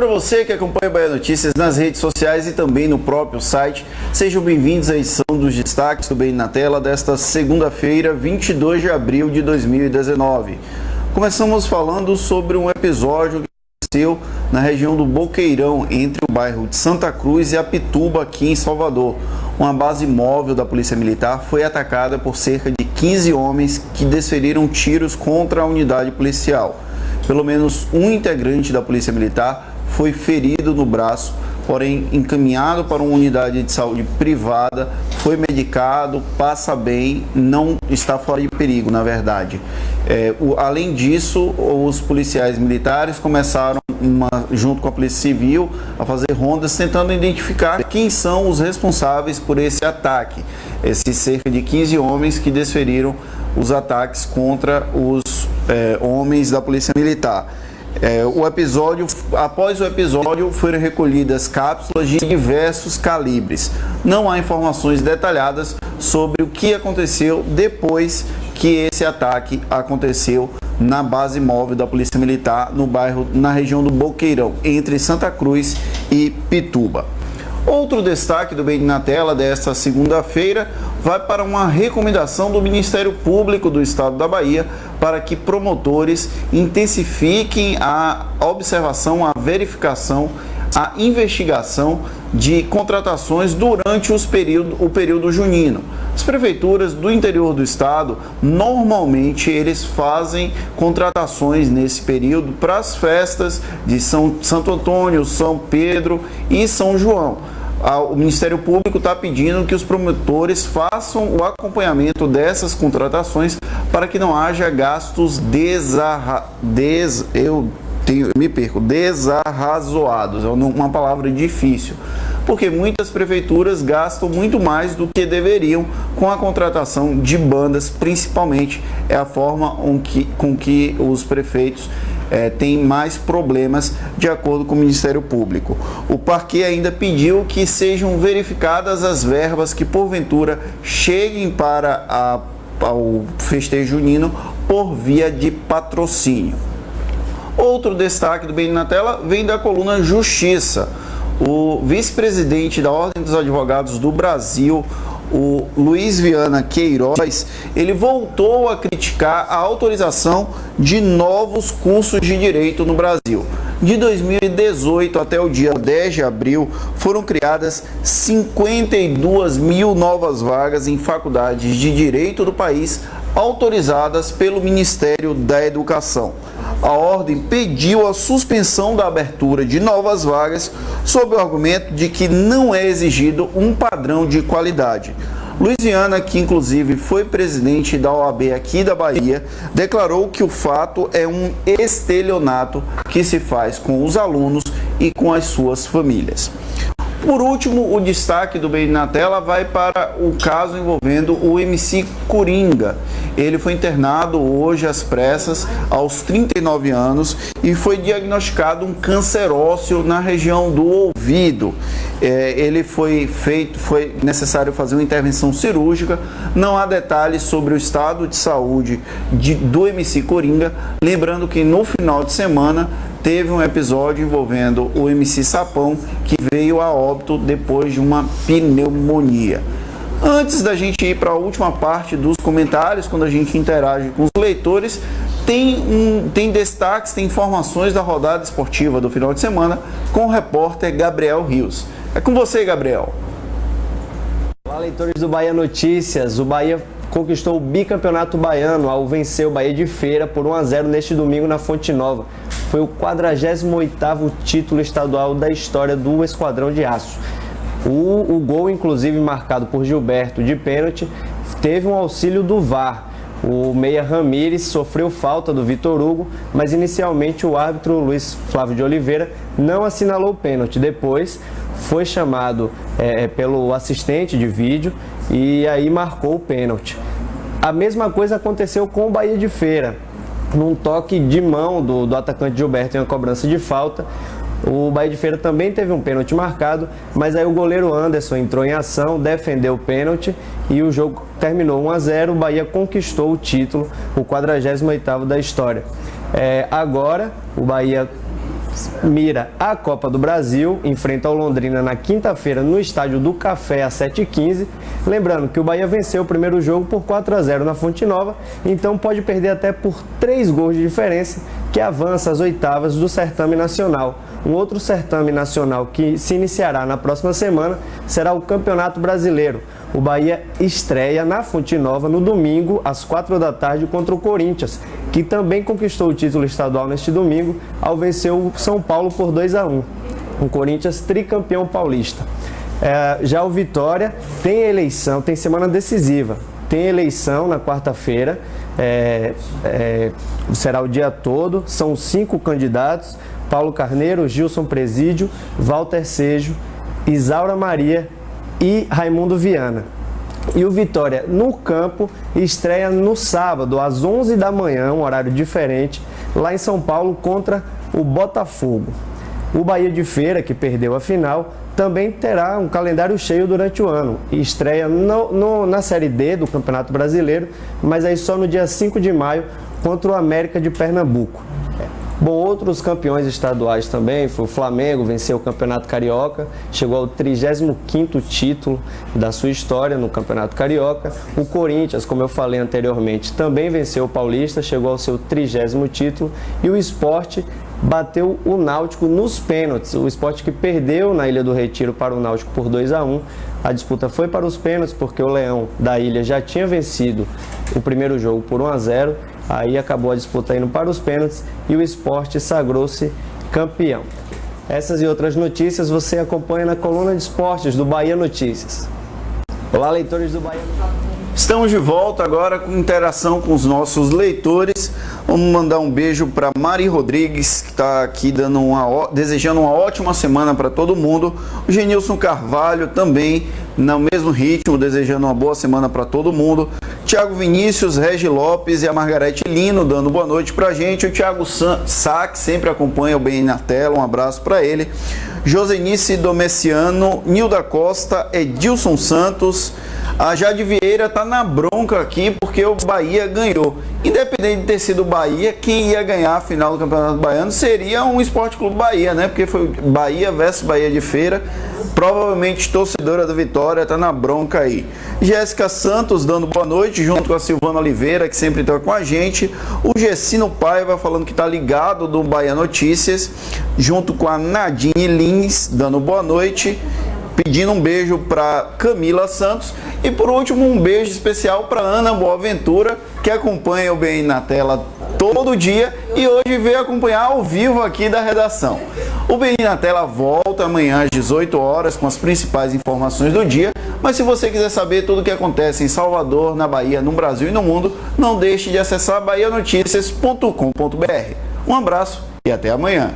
para você que acompanha o Bahia Notícias nas redes sociais e também no próprio site. Sejam bem-vindos à edição dos destaques do Bahia na Tela desta segunda-feira, 22 de abril de 2019. Começamos falando sobre um episódio que aconteceu na região do Boqueirão, entre o bairro de Santa Cruz e Apituba, aqui em Salvador. Uma base móvel da Polícia Militar foi atacada por cerca de 15 homens que desferiram tiros contra a unidade policial. Pelo menos um integrante da Polícia Militar foi ferido no braço, porém encaminhado para uma unidade de saúde privada, foi medicado, passa bem, não está fora de perigo, na verdade. Além disso, os policiais militares começaram, junto com a Polícia Civil, a fazer rondas tentando identificar quem são os responsáveis por esse ataque. Esses cerca de 15 homens que desferiram os ataques contra os homens da Polícia Militar. Após o episódio, foram recolhidas cápsulas de diversos calibres. Não há informações detalhadas sobre o que aconteceu depois que esse ataque aconteceu na base móvel da Polícia Militar na região do Boqueirão, entre Santa Cruz e Pituba. Outro destaque do Bem na Tela desta segunda-feira vai para uma recomendação do Ministério Público do Estado da Bahia para que promotores intensifiquem a observação, a verificação, a investigação de contratações durante o período junino. As prefeituras do interior do estado, normalmente eles fazem contratações nesse período para as festas de Santo Antônio, São Pedro e São João. O Ministério Público está pedindo que os promotores façam o acompanhamento dessas contratações para que não haja gastos desarrazoados. É uma palavra difícil, porque muitas prefeituras gastam muito mais do que deveriam com a contratação de bandas, principalmente é a forma com que os prefeitos têm mais problemas, de acordo com o Ministério Público. O parquê ainda pediu que sejam verificadas as verbas que porventura cheguem para o festejo junino por via de patrocínio. Outro destaque do Bem na Tela vem da coluna Justiça. O vice-presidente da Ordem dos Advogados do Brasil, o Luiz Viana Queiroz, ele voltou a criticar a autorização de novos cursos de direito no Brasil. De 2018 até o dia 10 de abril, foram criadas 52 mil novas vagas em faculdades de direito do país, autorizadas pelo Ministério da Educação. A ordem pediu a suspensão da abertura de novas vagas sob o argumento de que não é exigido um padrão de qualidade. Luiz Viana, que inclusive foi presidente da OAB aqui da Bahia, declarou que o fato é um estelionato que se faz com os alunos e com as suas famílias. Por último, o destaque do Bem na Tela vai para o caso envolvendo o MC Coringa. Ele foi internado hoje às pressas, aos 39 anos, e foi diagnosticado um câncer ósseo na região do ouvido. Foi necessário fazer uma intervenção cirúrgica. Não há detalhes sobre o estado de saúde do MC Coringa. Lembrando que no final de semana teve um episódio envolvendo o MC Sapão, que veio a óbito depois de uma pneumonia. Antes da gente ir para a última parte dos comentários, quando a gente interage com os leitores, tem destaques, tem informações da rodada esportiva do final de semana com o repórter Gabriel Rios. É com você, Gabriel. Olá, leitores do Bahia Notícias. O Bahia conquistou o bicampeonato baiano ao vencer o Bahia de Feira por 1-0 neste domingo na Fonte Nova. Foi o 48º título estadual da história do Esquadrão de Aço. O gol, inclusive marcado por Gilberto de pênalti, teve um auxílio do VAR. O meia Ramírez sofreu falta do Vitor Hugo, mas inicialmente o árbitro Luiz Flávio de Oliveira não assinalou o pênalti. Depois foi chamado pelo assistente de vídeo e aí marcou o pênalti. A mesma coisa aconteceu com o Bahia de Feira. Num toque de mão do atacante Gilberto em uma cobrança de falta, o Bahia de Feira também teve um pênalti marcado, mas aí o goleiro Anderson entrou em ação, defendeu o pênalti e o jogo terminou 1-0. O Bahia conquistou o título, o 48º da história. Agora o Bahia mira a Copa do Brasil, enfrenta o Londrina na quinta-feira no estádio do Café às 7h15. Lembrando que o Bahia venceu o primeiro jogo por 4-0 na Fonte Nova, então pode perder até por 3 gols de diferença, que avança às oitavas do certame nacional. Um outro certame nacional que se iniciará na próxima semana será o Campeonato Brasileiro. O Bahia estreia na Fonte Nova no domingo, às 4 da tarde, contra o Corinthians, que também conquistou o título estadual neste domingo, ao vencer o São Paulo por 2-1. O Corinthians tricampeão paulista. Já o Vitória tem eleição, tem semana decisiva. Tem eleição na quarta-feira, será o dia todo, são 5 candidatos: Paulo Carneiro, Gilson Presídio, Walter Sejo, Isaura Maria e Raimundo Viana. E o Vitória, no campo, estreia no sábado, às 11 da manhã, um horário diferente, lá em São Paulo, contra o Botafogo. O Bahia de Feira, que perdeu a final, também terá um calendário cheio durante o ano e estreia na Série D do Campeonato Brasileiro, mas aí só no dia 5 de maio contra o América de Pernambuco. Bom, outros campeões estaduais também, foi o Flamengo, venceu o Campeonato Carioca, chegou ao 35º título da sua história no Campeonato Carioca. O Corinthians, como eu falei anteriormente, também venceu o Paulista, chegou ao seu 30º título. E o Sport bateu o Náutico nos pênaltis. O Sport que perdeu na Ilha do Retiro para o Náutico por 2-1. A disputa foi para os pênaltis porque o Leão da Ilha já tinha vencido o primeiro jogo por 1-0. Aí acabou a disputa indo para os pênaltis e o Sport sagrou-se campeão. Essas e outras notícias você acompanha na coluna de esportes do Bahia Notícias. Olá, leitores do Bahia Notícias. Estamos de volta agora com interação com os nossos leitores. Vamos mandar um beijo para Mari Rodrigues, que está aqui desejando uma ótima semana para todo mundo. O Genilson Carvalho também, no mesmo ritmo, desejando uma boa semana para todo mundo. Tiago Vinícius, Regi Lopes e a Margarete Lino dando boa noite pra gente. O Thiago Sá, que sempre acompanha o Bem na Tela, um abraço para ele. Josenice Domeciano, Nilda Costa, Edilson Santos. A Jade Vieira tá na bronca aqui porque o Bahia ganhou. Independente de ter sido o Bahia, quem ia ganhar a final do Campeonato Baiano seria um Esporte Clube Bahia, né? Porque foi Bahia versus Bahia de Feira. Provavelmente torcedora do Vitória, tá na bronca aí. Jéssica Santos dando boa noite, junto com a Silvana Oliveira, que sempre está com a gente. O Gessino Paiva falando que tá ligado do Bahia Notícias, junto com a Nadine Lins dando boa noite, pedindo um beijo para Camila Santos. E por último, um beijo especial para Ana Boaventura, que acompanha o Bem na Tela todo dia e hoje veio acompanhar ao vivo aqui da redação. O Bem na Tela volta amanhã às 18 horas com as principais informações do dia, mas se você quiser saber tudo o que acontece em Salvador, na Bahia, no Brasil e no mundo, não deixe de acessar bahianoticias.com.br. Um abraço e até amanhã.